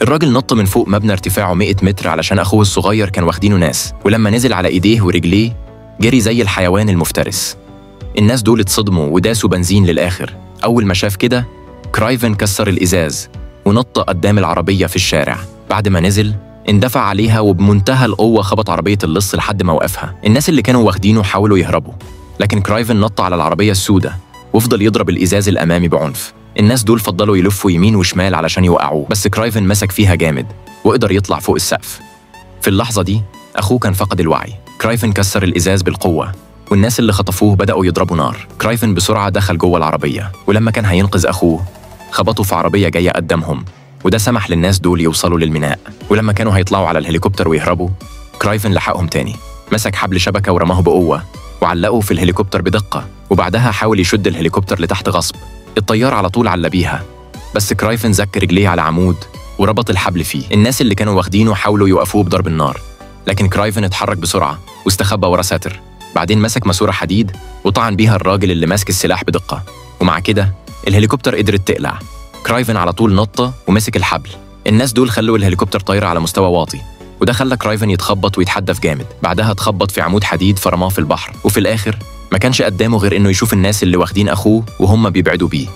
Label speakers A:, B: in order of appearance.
A: الراجل نط من فوق مبنى ارتفاعه 100 متر علشان أخوه الصغير كان واخدينه ناس، ولما نزل على إيديه ورجليه جري زي الحيوان المفترس. الناس دول اتصدموا وداسوا بنزين للآخر. أول ما شاف كده كرايفن كسر الإزاز ونط قدام العربية في الشارع. بعد ما نزل اندفع عليها وبمنتهى القوة خبط عربية اللص لحد ما وقفها. الناس اللي كانوا واخدينه حاولوا يهربوا، لكن كرايفن نط على العربية السوداء وفضل يضرب الإزاز الأمامي بعنف. الناس دول فضلوا يلفوا يمين وشمال علشان يوقعوه، بس كرايفن مسك فيها جامد وقدر يطلع فوق السقف. في اللحظة دي أخوه كان فقد الوعي. كرايفن كسر الإزاز بالقوة والناس اللي خطفوه بدأوا يضربوا نار. كرايفن بسرعة دخل جوه العربية، ولما كان هينقذ أخوه خبطوا في عربية جاية قدامهم، وده سمح للناس دول يوصلوا للميناء. ولما كانوا هيطلعوا على الهليكوبتر ويهربوا كرايفن لحقهم تاني، مسك حبل شبكة ورماه بقوة وعلقه في الهليكوبتر بدقة، وبعدها حاول يشد الهليكوبتر لتحت غصب. الطيار على طول على بيها، بس كرايفن زك رجليه على عمود وربط الحبل فيه. الناس اللي كانوا واخدينه حاولوا يوقفوه بضرب النار، لكن كرايفن اتحرك بسرعة واستخبى ورا ساتر. بعدين مسك ماسورة حديد وطعن بيها الراجل اللي ماسك السلاح بدقة، ومع كده الهليكوبتر قدرت تقلع. كرايفن على طول نط ومسك الحبل. الناس دول خلوا الهليكوبتر طاير على مستوى واطي، وده خلى كرايفن يتخبط ويتحدف جامد. بعدها اتخبط في عمود حديد فرماه في البحر، وفي الآخر ما كانش قدامه غير إنه يشوف الناس اللي واخدين أخوه وهم بيبعدوا بيه.